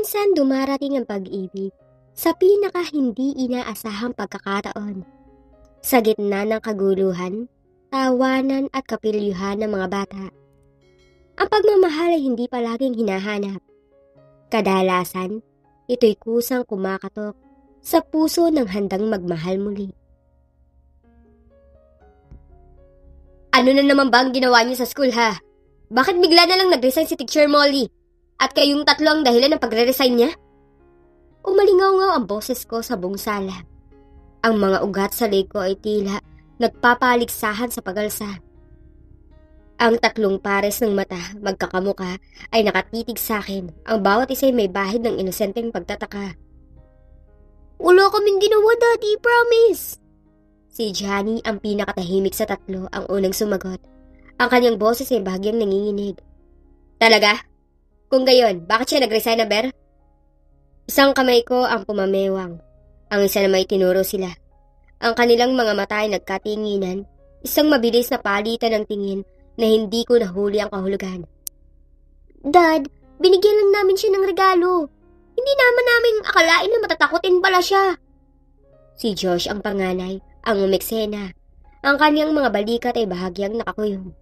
Minsan dumarating ang pag-ibig sa pinaka hindi inaasahang pagkakataon. Sa gitna ng kaguluhan, tawanan at kapilyuhan ng mga bata. Ang pagmamahal ay hindi palaging hinahanap. Kadalasan, ito'y kusang kumakatok sa puso ng handang magmahal muli. Ano na naman ba ang ginawa niyo sa school ha? Bakit bigla na lang nag-resign si Teacher Molly? At kayong tatlo ang dahilan ng pagre-resign niya? Umalingaw-ngaw ang boses ko sa buong sala. Ang mga ugat sa leg ko ay tila nagpapaligsahan sa pagalsa. Ang tatlong pares ng mata, magkakamuka, ay nakatitig sa akin. Ang bawat isa ay may bahid ng inosenteng pagtataka. Wala kaming ginawa, Daddy, promise! Si Johnny, ang pinakatahimik sa tatlo, ang unang sumagot. Ang kanyang boses ay bahagyang nanginginig. Talaga? Kung gayon, bakit siya nag-resign na, Ber? Isang kamay ko ang pumamewang. Ang isa na may tinuro sila. Ang kanilang mga mata ay nagkatinginan, isang mabilis na palitan ng tingin na hindi ko nahuli ang kahulugan. Dad, binigyan lang namin siya ng regalo. Hindi namin akalain na matatakotin pala siya. Si Josh ang panganay, ang umeksena. Ang kanyang mga balikat ay bahagyang nakakuyong.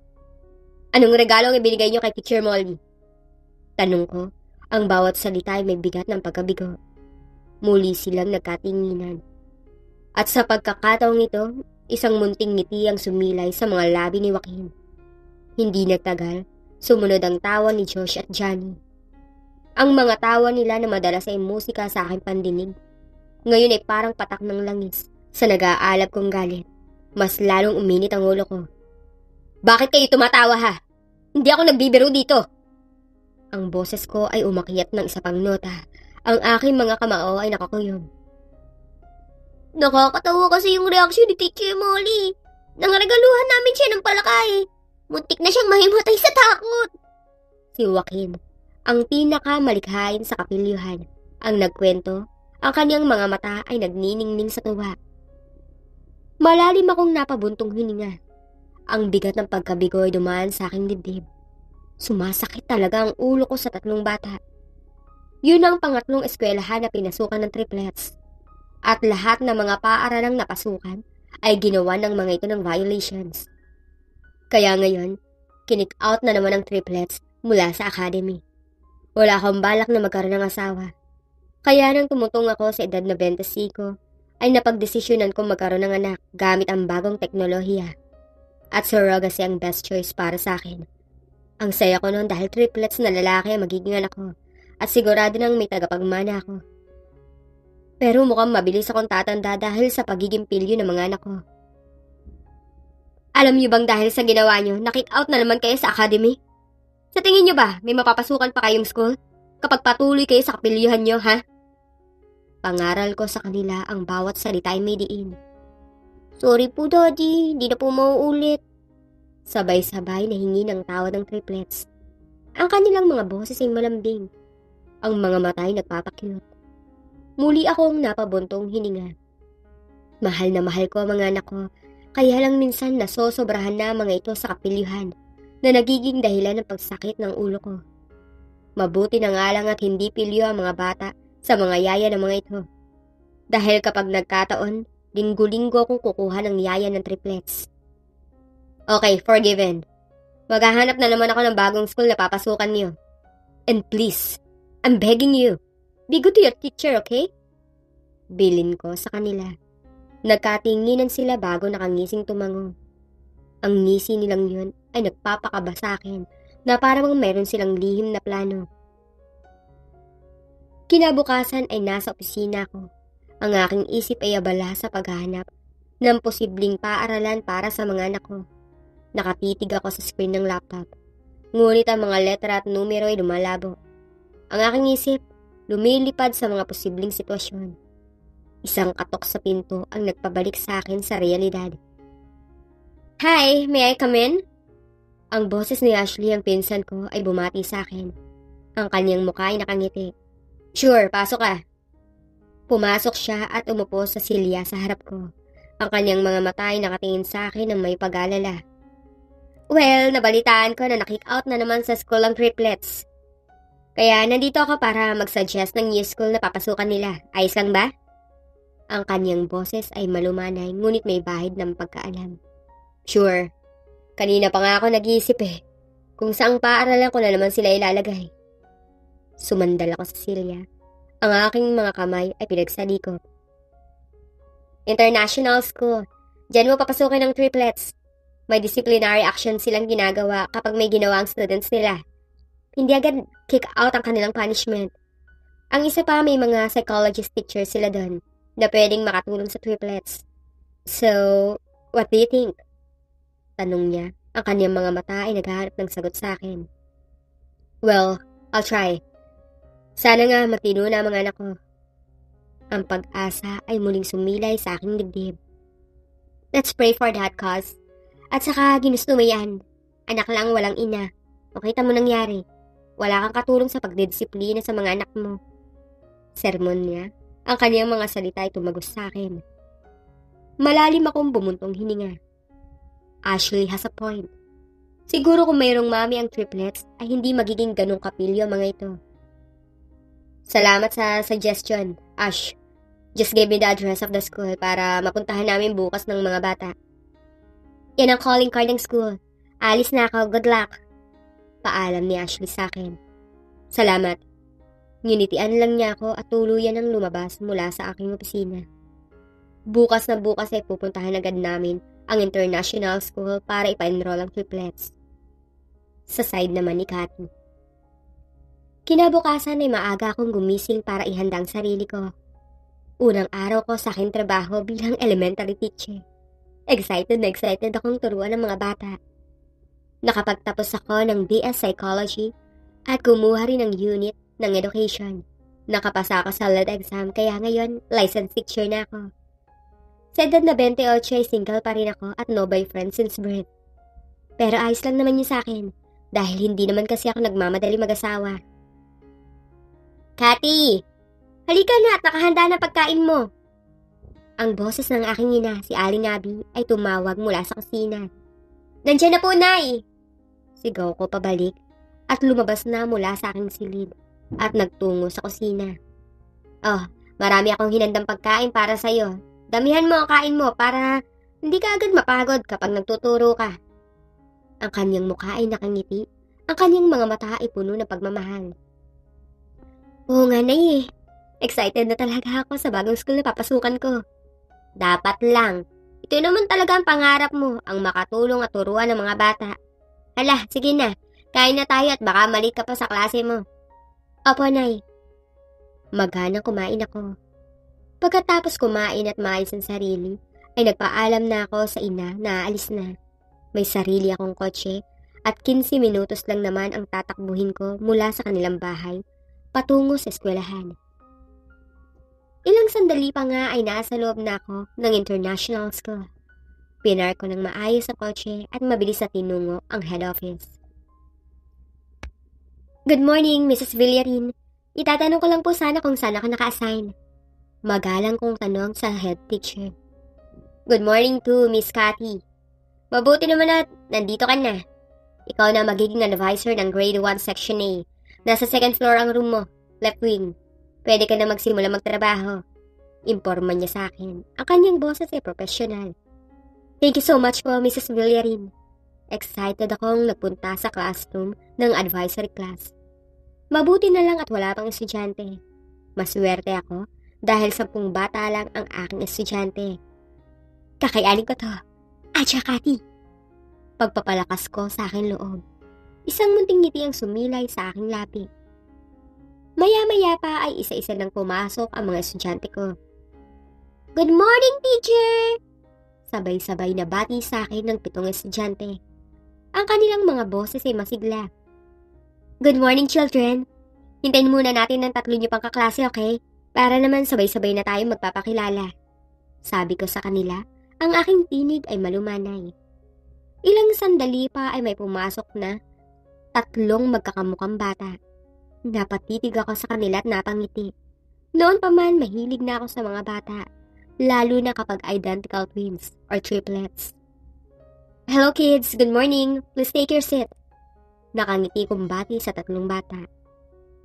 Anong regalo ang ibinigay niyo kay Teacher Molly? Tanong ko, ang bawat salita ay may bigat ng pagkabigo. Muli silang nagkatinginan. At sa pagkakataong ito, isang munting ngiti ang sumilay sa mga labi ni Joaquin. Hindi nagtagal, sumunod ang tawa ni Josh at Johnny. Ang mga tawa nila na madalas ay musika sa aking pandinig. Ngayon ay parang patak ng langis sa nag-aalab kong galit. Mas lalong uminit ang ulo ko. Bakit kayo tumatawa ha? Hindi ako nagbibiro dito. Ang boses ko ay umakyat ng isa pang nota. Ang aking mga kamao ay nakakuyom. Nakakatawa kasi yung reaksyon ni Teacher Molly. Nangaregaluhan namin siya ng palakay. Muntik na siyang mahimatay sa takot. Si Joaquin, ang pinakamalikhain sa kapilyuhan, ang nagkwento, ang kanyang mga mata ay nagniningning sa tuwa. Malalim akong napabuntong hininga. Ang bigat ng pagkabigo ay dumaan sa aking dibdib. Sumasakit talaga ang ulo ko sa tatlong bata. Yun ang pangatlong eskwelahan na pinasukan ng triplets. At lahat ng mga paaralang napasukan ay ginawa ng mga ito ng violations. Kaya ngayon, kinik out na naman ang triplets mula sa academy. Wala akong balak na magkaroon ng asawa. Kaya nang tumutong ako sa edad na 25, ay napagdesisyonan kong magkaroon ng anak gamit ang bagong teknolohiya. At surrogacy ang best choice para sa akin. Ang saya ko noon dahil triplets na lalaki ang magiging anak ko at sigurado nang may tagapagmana ako. Pero mukhang mabilis akong tatanda dahil sa pagiging pilyo ng mga anak ko. Alam niyo bang dahil sa ginawa niyo, na-kick out na naman kayo sa academy? Sa tingin niyo ba, may mapapasukan pa kayong school? Kapag patuloy kayo sa kapilyuhan niyo, ha? Pangaral ko sa kanila ang bawat salita ay may diin. Sorry po, Daddy. Hindi na po mauulit. Sabay-sabay na hingi ng tawad ng triplets. Ang kanilang mga boses ay malambing. Ang mga mata ay nagpapakyut. Muli akong napabuntong hininga. Mahal na mahal ko ang mga anak ko, kaya lang minsan nasosobrahan na mga ito sa kapilyuhan na nagiging dahilan ng pagsakit ng ulo ko. Mabuti na nga lang at hindi pilyo ang mga bata sa mga yaya ng mga ito. Dahil kapag nagkataon, linggo-linggo akong kukuha ng yaya ng triplets. Okay, forgiven. Maghahanap na naman ako ng bagong school na papasukan niyo. And please, I'm begging you, be good to your teacher, okay? Bilin ko sa kanila. Nagkatinginan sila bago nakangising tumango. Ang ngisi nilang yun ay nagpapakaba sa akin na parang meron silang lihim na plano. Kinabukasan ay nasa opisina ko. Ang aking isip ay abala sa paghahanap ng posibleng paaralan para sa mga anak ko. Nakatitig ako sa screen ng laptop. Ngunit ang mga letra at numero ay lumalabo. Ang aking isip, lumilipad sa mga posibleng sitwasyon. Isang katok sa pinto ang nagpabalik sa akin sa realidad. Hi, may I come in? Ang boses ni Ashley, ang pinsan ko, ay bumati sa akin. Ang kanyang mukha ay nakangiti. Sure, pasok ka. Pumasok siya at umupo sa silya sa harap ko. Ang kanyang mga mata ay nakatingin sa akin ng may pag-alala. Well, nabalitaan ko na na-kick out na naman sa school ang triplets. Kaya nandito ako para mag-suggest ng new school na papasukan nila. Ayos lang ba? Ang kanyang boses ay malumanay ngunit may bahid ng pagkaalam. Sure. Kanina pa nga ako nag-iisip kung saang paaralan ko na naman sila ilalagay. Sumandal ako sa Celia. Ang aking mga kamay ay pinagsalikop. International school. Diyan mo papasukin ng triplets. May disciplinary action silang ginagawa kapag may ginawa ang students nila. Hindi agad kick out ang kanilang punishment. Ang isa pa, may mga psychologist teachers sila doon na pwedeng makatulong sa triplets. So, what do you think? Tanong niya. Ang kanyang mga mata ay naghahanap ng sagot sa akin. Well, I'll try. Sana nga matino na mga anak ko. Ang pag-asa ay muling sumilay sa aking dibdib. Let's pray for that cause. At saka ginusto mo yan. Anak lang walang ina. O kita mo nangyari. Wala kang katulong sa pagdidisiplina sa mga anak mo. Sermon niya. Ang kanyang mga salita ay tumagos sa akin. Malalim akong bumuntong hininga. Ashley has a point. Siguro kung mayroong mami ang triplets ay hindi magiging ganong kapilyo mga ito. Salamat sa suggestion, Ash. Just give me the address of the school para mapuntahan namin bukas ng mga bata. Yan ang calling card ng school. Alis na ako, good luck. Paalam ni Ashley sa akin. Salamat. Nginitian lang niya ako at tuluyan ang lumabas mula sa aking opisina. Bukas na bukas ay pupuntahan agad namin ang international school para ipa-enroll ang triplets. Sa side naman ni Cathy. Kinabukasan ay maaga akong gumising para ihanda ang sarili ko. Unang araw ko sa aking trabaho bilang elementary teacher. Excited na excited akong turuan ng mga bata. Nakapagtapos ako ng BS Psychology at kumuha rin ng unit ng education. Nakapasa ako sa LED exam kaya ngayon licensed teacher na ako. Sa edad na 28 ay single pa rin ako at no boyfriend since birth. Pero ayos lang naman yun sa akin dahil hindi naman kasi ako nagmamadali mag-asawa. Cathy! Halika na at nakahanda na pagkain mo. Ang boses ng aking ina, si Aling Abby, ay tumawag mula sa kusina. Nandiyan na po, Nay! Sigaw ko pabalik at lumabas na mula sa aking silid at nagtungo sa kusina. Oh, marami akong hinandang pagkain para sa'yo. Damihan mo ang kain mo para hindi ka agad mapagod kapag nagtuturo ka. Ang kanyang mukha ay nakangiti, ang kanyang mga mata ay puno ng pagmamahal. Oo nga, Nay. Excited na talaga ako sa bagong school na papasukan ko. Dapat lang. Ito naman talaga ang pangarap mo, ang makatulong at turuan ng mga bata. Hala, sige na. Kain na tayo at baka mali ka pa sa klase mo. Opo, Nay. Maghanang kumain ako. Pagkatapos kumain at maayos ang sarili, ay nagpaalam na ako sa ina na aalis na. May sarili akong kotse at 15 minutos lang naman ang tatakbuhin ko mula sa kanilang bahay patungo sa eskwelahan. Ilang sandali pa nga ay nasa loob na ako ng international school. Pinar ko ng maayos ang kotse at mabilis na tinungo ang head office. Good morning, Mrs. Villarin. Itatanong ko lang po sana kung saan ako naka-assign. Magalang kong tanong sa head teacher. Good morning to Miss Cathy. Mabuti naman at nandito ka na. Ikaw na magiging advisor ng grade 1 section A. Nasa second floor ang room mo, left wing. Pwede ka na magsimula magtrabaho. Imporma niya sa akin. Ang kanyang boses ay professional. Thank you so much po, Mrs. Villarin. Excited akong nagpunta sa classroom ng advisory class. Mabuti na lang at wala pang estudyante. Maswerte ako dahil 10 bata lang ang aking estudyante. Kakayanin ko to. Atcha, Cathy. Pagpapalakas ko sa aking loob. Isang munting ngiti ang sumilay sa aking labi. Maya-maya pa ay isa-isa nang pumasok ang mga estudyante ko. Good morning, teacher! Sabay-sabay na bati sa akin ng 7 estudyante. Ang kanilang mga boses ay masigla. Good morning, children. Hintayin muna natin ng 3 niyo pang kaklase, okay? Para naman sabay-sabay na tayo magpapakilala. Sabi ko sa kanila, ang aking tinig ay malumanay. Ilang sandali pa ay may pumasok na 3 magkakamukhang bata. Napatitig ako sa kanila at napangiti. Noon pa man mahilig na ako sa mga bata, lalo na kapag identical twins or triplets. Hello kids, good morning. Please take your seat. Nakangiti kong bati sa 3 bata.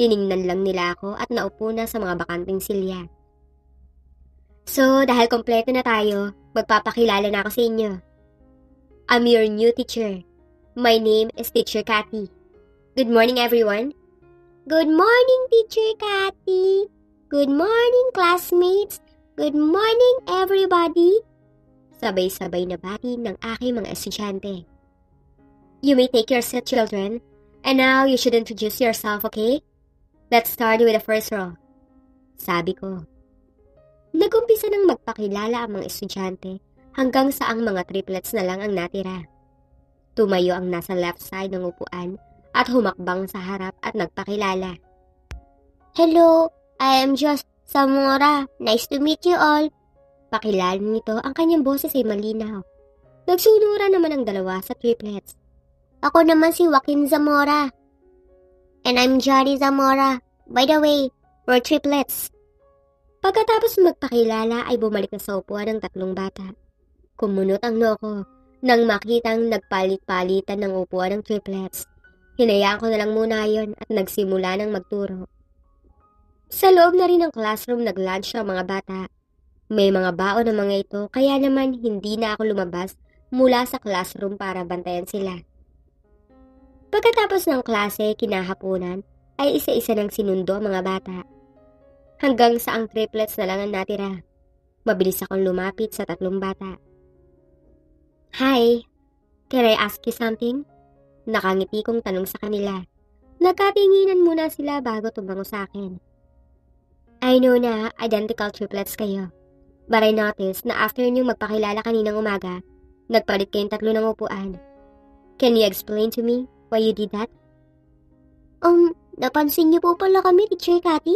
Tiningnan lang nila ako at naupo na sa mga bakanting silya. So, dahil kompleto na tayo, magpapakilala na ako sa inyo. I'm your new teacher. My name is Teacher Cathy. Good morning, everyone. Good morning, Teacher Cathy. Good morning, classmates. Good morning, everybody. Sabay-sabay na bati ng aking mga estudyante. You may take your seat, children. And now, you should introduce yourself, okay? Let's start with the first row. Sabi ko. Nagumpisa nang magpakilala ang mga estudyante hanggang sa ang mga triplets na lang ang natira. Tumayo ang nasa left side ng upuan at humakbang sa harap at nagpakilala. Hello, I am Josh Zamora. Nice to meet you all. Pakilala nito, ang kanyang boses ay malinaw. Nagsunura naman ang dalawa sa triplets. Ako naman si Joaquin Zamora. And I'm Johnny Zamora. By the way, we're triplets. Pagkatapos magpakilala ay bumalik na sa upuan ng tatlong bata. Kumunot ang noo ko nang makitang nagpalit-palitan ng upuan ng triplets. Hinayaan ko na lang muna yon at nagsimula ng magturo. Sa loob na rin ng classroom nag-lunch ang mga bata. May mga baon ng mga ito kaya naman hindi na ako lumabas mula sa classroom para bantayan sila. Pagkatapos ng klase kinahaponan ay isa-isa nang sinundo ang mga bata. Hanggang sa ang triplets na lang ang natira. Mabilis akong lumapit sa tatlong bata. Hi, can I ask you something? Nakangiti kong tanong sa kanila. Nagkatinginan muna sila bago tumango sa akin. I know na identical triplets kayo. But I noticed na after niyong magpakilala kaninang umaga, nagpalit kayong tatlo ng upuan. Can you explain to me why you did that? Napansin niyo po pala kami, Teacher Cathy?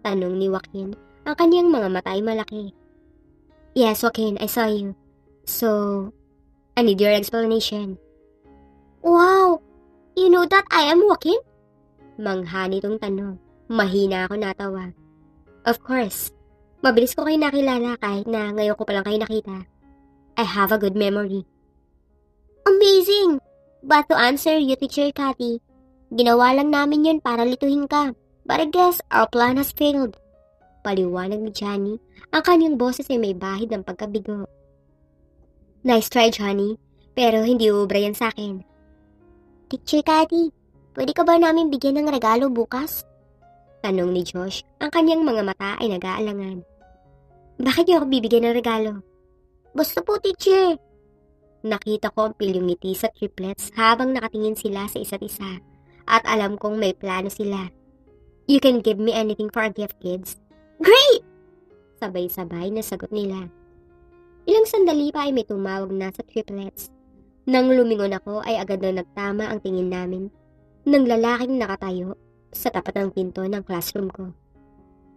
Tanong ni Joaquin, ang kanyang mga mata ay malaki. Yes, Joaquin, I saw you. So, I need your explanation. Wow, you know that I am Joaquin? Mangha nitong tanong. Mahina ako natawa. Of course, mabilis ko kayo nakilala kahit na ngayon ko palang kayo nakita. I have a good memory. Amazing! But to answer you, Teacher Cathy, ginawa lang namin yun para lituhin ka. But I guess our plan has failed. Paliwanag ni Johnny, ang kanyang boses ay may bahid ng pagkabigo. Nice try, Johnny, pero hindi uubra yan sa akin. Teacher Cathy, pwede ka ba namin bigyan ng regalo bukas? Tanong ni Josh, ang kanyang mga mata ay nag-aalangan. Bakit niyo ako bibigyan ng regalo? Basta po, teacher. Nakita ko ang pilyong ngiti sa triplets habang nakatingin sila sa isa't isa at alam kong may plano sila. You can give me anything for a gift, kids. Great! Sabay-sabay na sagot nila. Ilang sandali pa ay may tumawag na sa triplets. Nang lumingon ako ay agad na nagtama ang tingin namin ng lalaking nakatayo sa tapat ng pinto ng classroom ko.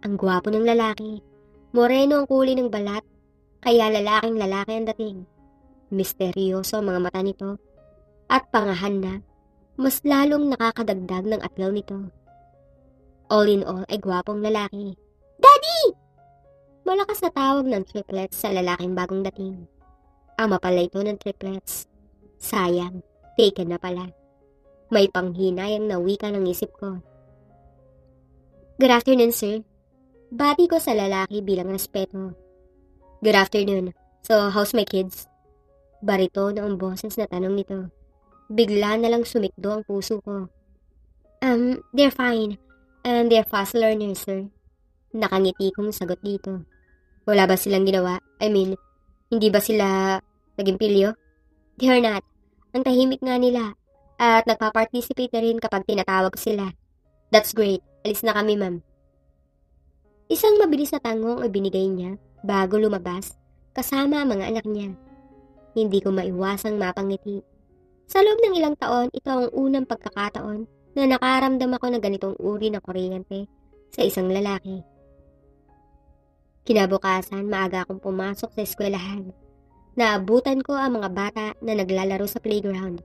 Ang gwapo ng lalaki. Moreno ang kulay ng balat, kaya lalaking lalaki ang dating. Misteryoso ang mga mata nito at pangahan na mas lalong nakakadagdag ng appeal nito. All in all ay gwapong lalaki. Daddy! Malakas na tawag ng triplets sa lalaking bagong dating. Ama pala ito ng triplets. Sayang, taken na pala. May panghinayang na wika ng isip ko. Good afternoon, sir. Bati ko sa lalaki bilang respeto. Good afternoon. So, how's my kids? Barito na ang boses na tanong nito. Bigla na lang sumikdo ang puso ko. They're fine. And they're fast learners, sir. Nakangiti kong sagot dito. Wala ba silang ginawa? I mean, hindi ba sila naging pilyo? They're not. Ang tahimik nga nila. At nagpa-participate na rin kapag tinatawag sila. That's great. Alis na kami, ma'am. Isang mabilis na tango ang ibinigay niya bago lumabas kasama ang mga anak niya. Hindi ko maiwasang mapangiti. Sa loob ng ilang taon, ito ang unang pagkakataon na nakaramdam ako ng ganitong uri ng kuryente sa isang lalaki. Kinabukasan, maaga akong pumasok sa eskwelahan. Naabutan ko ang mga bata na naglalaro sa playground.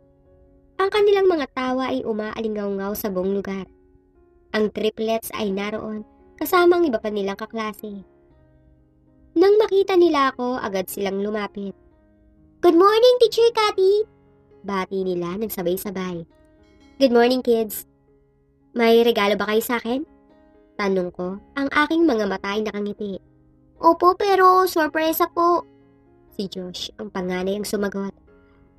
Ang kanilang mga tawa ay umaalingaw-ngaw sa buong lugar. Ang triplets ay naroon kasama ang iba pa nilang kaklase. Nang makita nila ako, agad silang lumapit. Good morning, Teacher Cathy! Bati nila ng sabay-sabay. Good morning, kids. May regalo ba kayo sa akin? Tanong ko, ang aking mga mata ay nakangiti. Opo, pero sorpresa po. Si Josh, ang panganay, ang sumagot.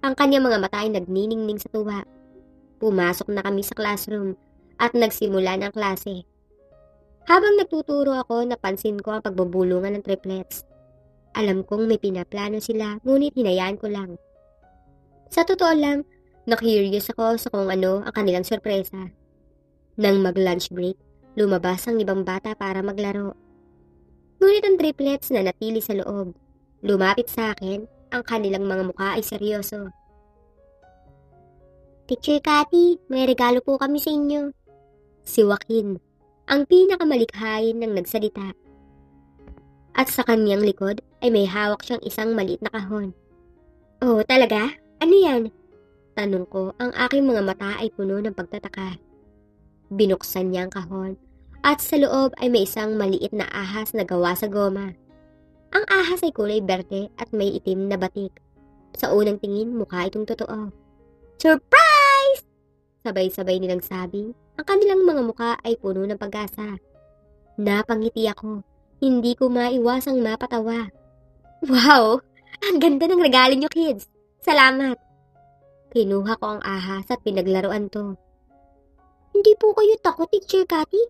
Ang kanyang mga mata ay nagniningning sa tuwa. Pumasok na kami sa classroom at nagsimula ng klase. Habang nagtuturo ako, napansin ko ang pagbubulungan ng triplets. Alam kong may pinaplano sila, ngunit hinayaan ko lang. Sa totoo lang, na-curious ako sa kung ano ang kanilang sorpresa. Nang mag-lunch break, lumabas ang ibang bata para maglaro. Ngunit ang triplets na natili sa loob. Lumapit sa akin, ang kanilang mga mukha ay seryoso. Teacher Cathy, may regalo po kami sa inyo. Si Joaquin, ang pinakamalikhain ng nagsalita. At sa kanyang likod ay may hawak siyang isang maliit na kahon. Oh, talaga? Ano yan? Tanong ko, ang aking mga mata ay puno ng pagtataka. Binuksan niya ang kahon at sa loob ay may isang maliit na ahas na gawa sa goma. Ang ahas ay kulay berde at may itim na batik. Sa unang tingin, mukha itong totoo. Surprise! Sabay-sabay nilang sabi, ang kanilang mga mukha ay puno ng pag-asa. Napangiti ako, hindi ko maiwasang mapatawa. Wow! Ang ganda ng regalo niyo, kids! Salamat! Kinuha ko ang ahas at pinaglaruan to. Hindi po kayo takot, Teacher Cathy?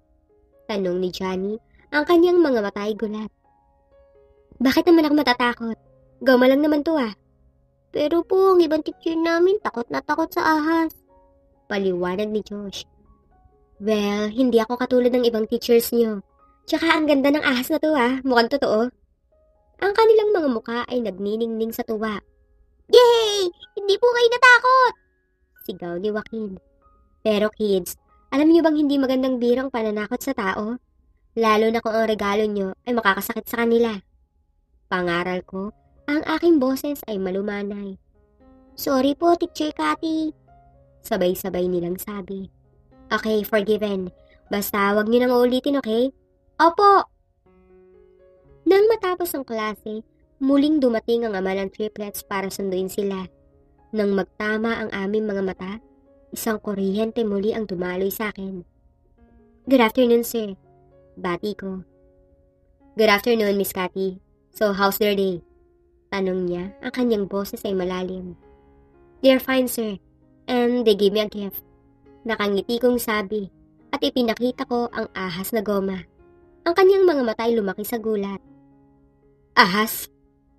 Tanong ni Johnny, ang kanyang mga mata ay gulat. Bakit naman ako matatakot? Gama lang naman to ah. Pero po, ang ibang teacher namin takot na takot sa ahas. Paliwanag ni Josh. Well, hindi ako katulad ng ibang teachers niyo. Tsaka ang ganda ng ahas na to ah, mukhang totoo. Ang kanilang mga mukha ay nagniningning sa tuwa. Yay! Hindi po kayo natakot! Sigaw ni Joaquin. Pero kids, alam niyo bang hindi magandang biro ang pananakot sa tao? Lalo na kung ang regalo niyo ay makakasakit sa kanila. Pangaral ko, ang aking boses ay malumanay. Sorry po, Teacher Cathy. Sabay-sabay nilang sabi. Okay, forgiven. Basta wag niyo nang uulitin, okay? Opo! Nang matapos ang klase, muling dumating ang ama ng triplets para sunduin sila. Nang magtama ang aming mga mata, isang kuryente muli ang dumaloy sa akin. Good afternoon, sir. Bati ko. Good afternoon, Miss Cathy. So, how's their day? Tanong niya, ang kanyang boses ay malalim. They're fine, sir. And they gave me a gift. Nakangiti kong sabi, at ipinakita ko ang ahas na goma. Ang kanyang mga mata ay lumaki sa gulat. Ahas?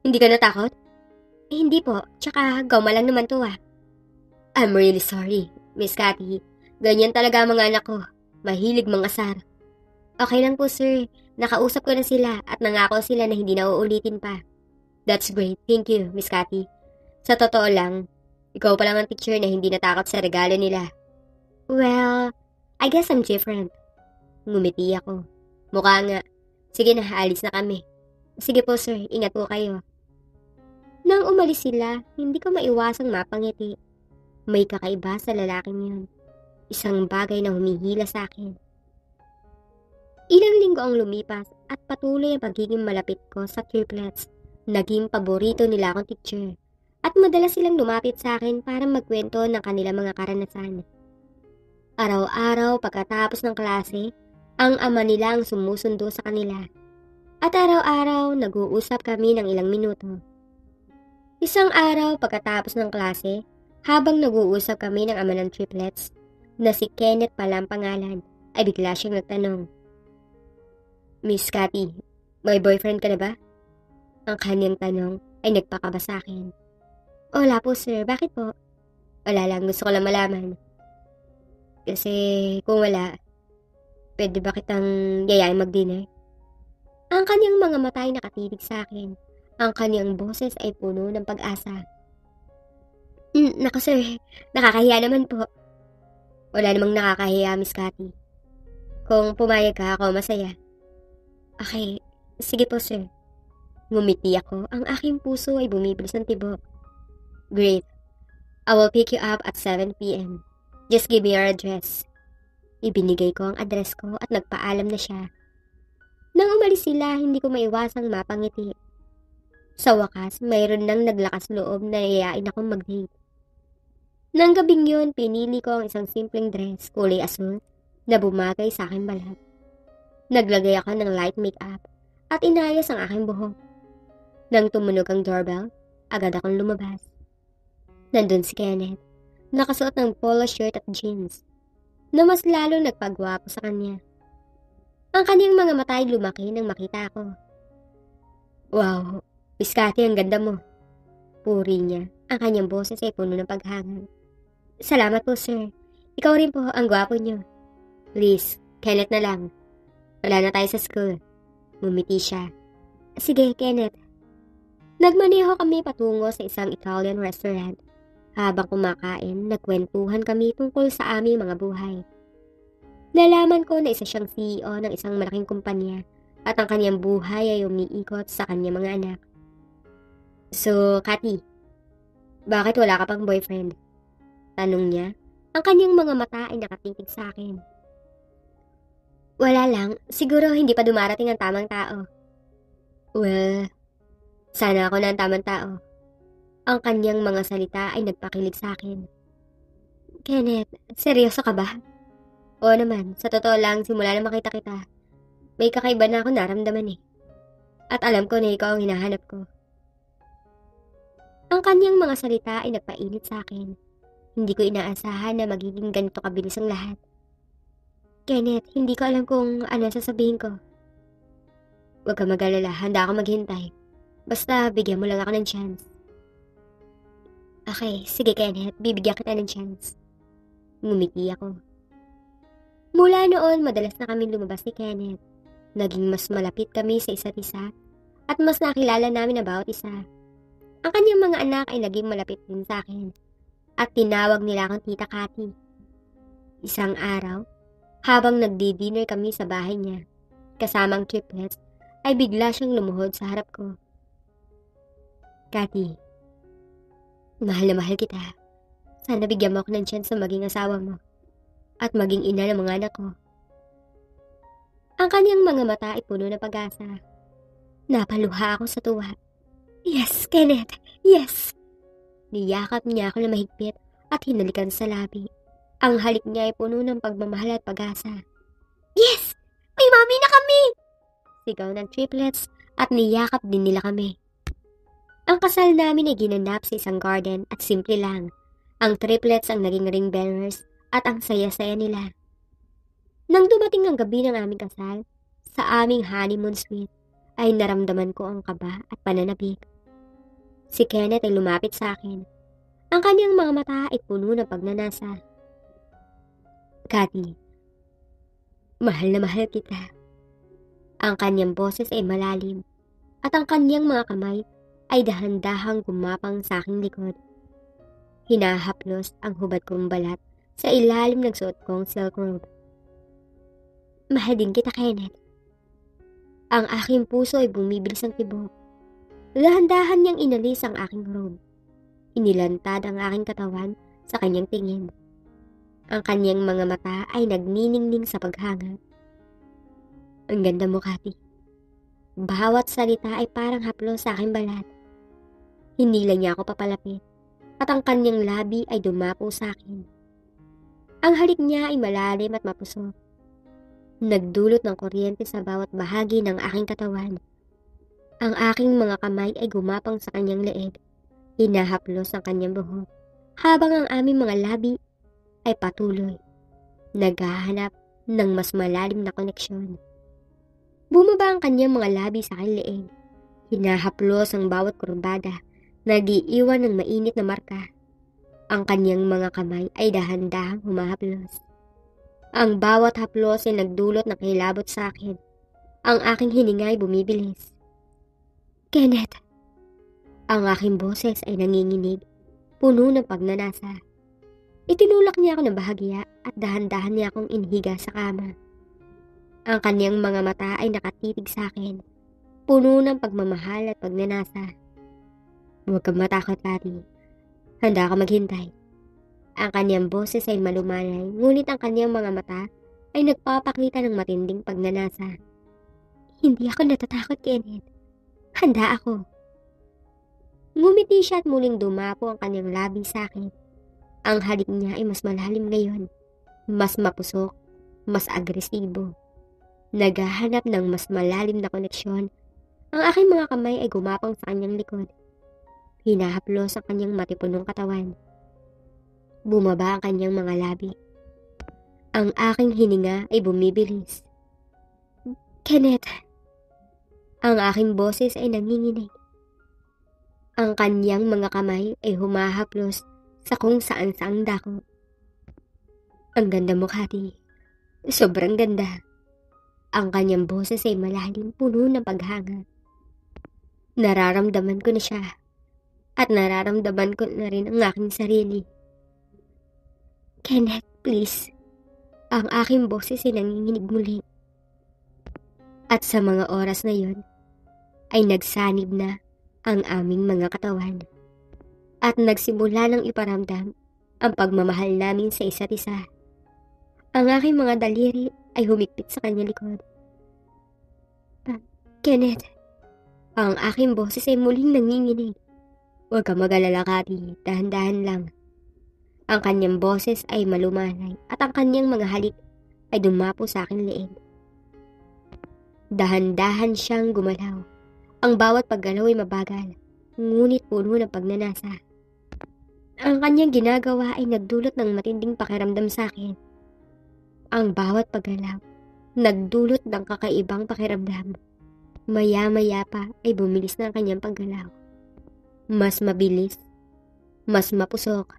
Hindi ka natakot? Hindi po, tsaka goma lang naman to ah. I'm really sorry, Miss Cathy. Ganyan talaga ang mga anak ko. Mahilig mangasar. Okay lang po, sir. Nakausap ko na sila at nangako sila na hindi na uulitin pa. That's great. Thank you, Miss Cathy. Sa totoo lang, ikaw pa lang ang teacher na hindi natakot sa regalo nila. Well, I guess I'm different. Ngumiti ako. Mukha nga. Sige na, alis na kami. Sige po, sir. Ingat po kayo. Nang umalis sila, hindi ko maiwasang mapangiti. May kakaiba sa lalaking yun. Isang bagay na humihila sa akin. Ilang linggo ang lumipas at patuloy ang pagiging malapit ko sa triplets. Naging paborito nila akong teacher at madalas silang lumapit sa akin para magkwento ng kanilang mga karanasan. Araw-araw pagkatapos ng klase, ang ama nila ang sumusundo sa kanila. At araw-araw nag-uusap kami ng ilang minuto. Isang araw pagkatapos ng klase, habang nag-uusap kami ng ama ng triplets, na si Kenneth pala ang pangalan, ay bigla siyang nagtanong. Miss Cathy, may boyfriend ka na ba? Ang kanyang tanong ay nagpakaba sa akin. Wala po sir, bakit po? Wala lang, gusto ko lang malaman. Kasi kung wala, pwede ba kitang yayain mag-dinner? Ang kanyang mga mata ay nakatitig sa akin. Ang kanyang boses ay puno ng pag-asa. Naku sir, nakakahiya naman po. Wala namang nakakahiya, Miss Cathy. Kung pumayag ka, ako masaya. Okay, sige po sir. Ngumiti ako, ang aking puso ay bumibilis ng tibok. Great. I will pick you up at 7 p.m. Just give me your address. Ibinigay ko ang address ko at nagpaalam na siya. Nang umalis sila, hindi ko maiwasang mapangiti. Sa wakas, mayroon nang naglakas loob na yayain akong mag-date. Nang gabing yun, pinili ko ang isang simpleng dress, kulay asul, na bumagay sa aking balat. Naglagay ako ng light makeup at inayos ang aking buhok. Nang tumunog ang doorbell, agad akong lumabas. Nandun si Kenneth, nakasuot ng polo shirt at jeans, na mas lalong nagpagwapo sa kanya. Ang kanyang mga mata ay lumaki nang makita ako. "Wow, Miss Cathy, ang ganda mo." Puri niya, ang kanyang boses ay puno ng paghangad. "Salamat po, sir. Ikaw rin po, ang gwapo niyo." "Please, Kenneth na lang. Wala na tayo sa school." Ngumiti siya. "Sige, Kenneth." Nagmaneho kami patungo sa isang Italian restaurant. Habang kumakain, nagkwentuhan kami tungkol sa aming mga buhay. Nalaman ko na isa siyang CEO ng isang malaking kumpanya at ang kanyang buhay ay umiikot sa kanyang mga anak. "So, Cathy, bakit wala ka pang boyfriend?" Tanong niya. Ang kanyang mga mata ay nakatitig sa akin. "Wala lang, siguro hindi pa dumarating ang tamang tao." "Well, sana ako na ang tamang tao." Ang kanyang mga salita ay nagpakilig sa akin. "Kenneth, seryoso ka ba?" "Oo naman, sa totoo lang, simula na makita kita, may kakaiba na ako naramdaman eh. At alam ko na ikaw ang hinahanap ko." Ang kanyang mga salita ay nagpainit sa akin. Hindi ko inaasahan na magiging ganito kabilis ang lahat. "Kenneth, hindi ko alam kung ano sasabihin ko." "Huwag ka mag-alala, handa ako maghintay. Basta bigyan mo lang ako ng chance." "Okay, sige Kenneth, bibigyan kita ng chance." Ngumiti ako. Mula noon, madalas na kami lumabas ni Kenneth. Naging mas malapit kami sa isa't isa at mas nakilala namin ang bawat isa. Ang kanyang mga anak ay naging malapit din sa akin at tinawag nila akong Tita Cathy. Isang araw, habang nagdi-dinner kami sa bahay niya, kasamang triplets, ay bigla siyang lumuhod sa harap ko. "Cathy, mahal na mahal kita. Sana bigyan mo ako ng chance na maging asawa mo at maging ina ng mga anak ko." Ang kanyang mga mata ay puno ng pag-asa. Napaluha ako sa tuwa. "Yes, Kenneth, yes!" Niyakap niya ako na mahigpit at hinalikan sa labi. Ang halik niya ay puno ng pagmamahal at pag-asa. "Yes! May mami na kami!" Sigaw ng triplets at niyakap din nila kami. Ang kasal namin ay ginanap sa isang garden at simple lang. Ang triplets ang naging ring bearers at ang saya-saya nila. Nang dumating ang gabi ng aming kasal, sa aming honeymoon suite, ay naramdaman ko ang kaba at pananabik. Si Kenneth ay lumapit sa akin. Ang kanyang mga mata ay puno ng pagnanasa. "Cathy, mahal na mahal kita." Ang kanyang boses ay malalim at ang kanyang mga kamay ay dahan-dahang gumapang sa aking likod. Hinahaplos ang hubad kong balat sa ilalim ng suot kong silk robe. "Mahal din kita, Kenneth." Ang aking puso ay bumibilis ang tibok. Dahan-dahan niyang inalis ang aking robe. Inilantad ang aking katawan sa kanyang tingin. Ang kanyang mga mata ay nagniningning sa paghanga. "Ang ganda mo, Cathy." Bawat salita ay parang haplos sa aking balat. Hinila niya ako papalapit at ang kanyang labi ay dumapo sa akin. Ang halik niya ay malalim at mapusok. Nagdulot ng kuryente sa bawat bahagi ng aking katawan. Ang aking mga kamay ay gumapang sa kanyang leeg. Hinahaplos ang kanyang buhok, habang ang aming mga labi ay patuloy naghahanap ng mas malalim na koneksyon. Bumaba ang kanyang mga labi sa aking leeg. Hinahaplos ang bawat kurbada, nagiiwan ng mainit na marka. Ang kanyang mga kamay ay dahan-dahang humahaplos. Ang bawat haplos ay nagdulot ng kilabot sa akin. Ang aking hininga ay bumibilis. "Kenneth!" Ang aking boses ay nanginginig, puno ng pagnanasa. Itinulak niya ako ng bahagya at dahan-dahan niya akong inhiga sa kama. Ang kanyang mga mata ay nakatitig sa akin, puno ng pagmamahal at pagnanasa. "Huwag kang matakot, Cathy. Handa ka maghintay." Ang kanyang boses ay malumanay, ngunit ang kanyang mga mata ay nagpapakita ng matinding pagnanasa. "Hindi ako natatakot, Kenneth. Handa ako." Ngumiti siya at muling dumapo ang kanyang labi sa akin. Ang halik niya ay mas malalim ngayon, mas mapusok, mas agresibo. Naghahanap ng mas malalim na koneksyon. Ang aking mga kamay ay gumapang sa kanyang likod. Hinahaplos ang kanyang matipunong katawan. Bumaba ang kanyang mga labi. Ang aking hininga ay bumibilis. Kenneth! Ang aking boses ay nanginginig. Ang kanyang mga kamay ay humahaplos sa kung saan saang dako. Ang ganda mo, Cathy. Sobrang ganda. Ang kanyang boses ay malalim, puno ng paghanga. Nararamdaman ko na siya. At nararamdaman ko na rin ang aking sarili. Kenneth, please. Ang aking boses ay nanginginig muli. At sa mga oras na yon, ay nagsanib na ang aming mga katawan. At nagsimula ng iparamdam ang pagmamahal namin sa isa't isa. Ang aking mga daliri ay humigpit sa kanya likod. Kenneth, ang aking boses ay muling nanginginig. Huwag ka mag-alala, Cathy, dahan-dahan lang. Ang kanyang boses ay malumanay at ang kanyang mga halik ay dumapo sa aking leeg. Dahan-dahan siyang gumalaw. Ang bawat paggalaw ay mabagal, ngunit puno ng pagnanasa. Ang kanyang ginagawa ay nagdulot ng matinding pakiramdam sa akin. Ang bawat paggalaw, nagdulot ng kakaibang pakiramdam. Maya-maya pa ay bumilis na ang kanyang paggalaw. Mas mabilis, mas mapusok.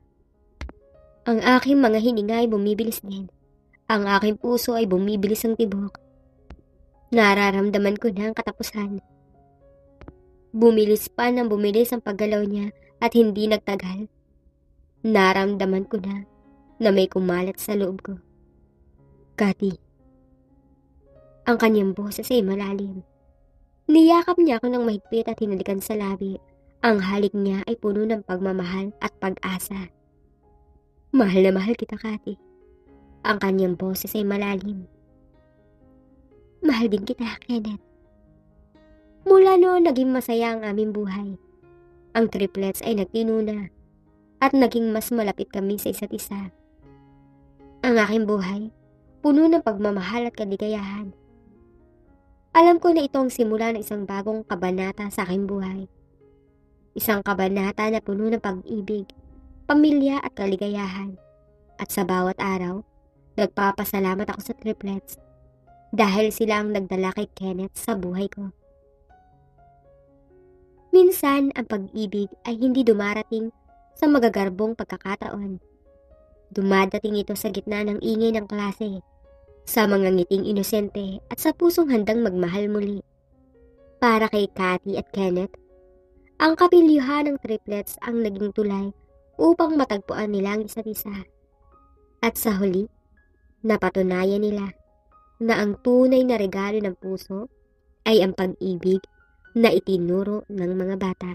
Ang aking mga hininga ay bumibilis din. Ang aking puso ay bumibilis ang tibok. Nararamdaman ko na ang katapusan. Bumilis pa nang bumilis ang paggalaw niya at hindi nagtagal. Naramdaman ko na may kumalat sa loob ko. Cathy. Ang kanyang boses ay malalim. Niyakap niya ako ng mahigpit at hinalikan sa labi. Ang halik niya ay puno ng pagmamahal at pag-asa. Mahal na mahal kita, Cathy. Ang kanyang boses ay malalim. Mahal din kita, Kenneth. Mula noon naging masaya ang aming buhay. Ang triplets ay nagtino na at naging mas malapit kami sa isa't isa. Ang aking buhay, puno ng pagmamahal at kaligayahan. Alam ko na ito ang simula ng isang bagong kabanata sa aking buhay. Isang kabanata na puno ng pag-ibig, pamilya at kaligayahan. At sa bawat araw, nagpapasalamat ako sa triplets dahil sila ang nagdala kay Kenneth sa buhay ko. Minsan, ang pag-ibig ay hindi dumarating sa magagarbong pagkakataon. Dumadating ito sa gitna ng ingay ng klase, sa mga ngiting inosente at sa pusong handang magmahal muli. Para kay Cathy at Kenneth, ang kapilyuhan ng triplets ang naging tulay upang matagpuan nila ang isa't isa. At sa huli, napatunayan nila na ang tunay na regalo ng puso ay ang pag-ibig na itinuro ng mga bata.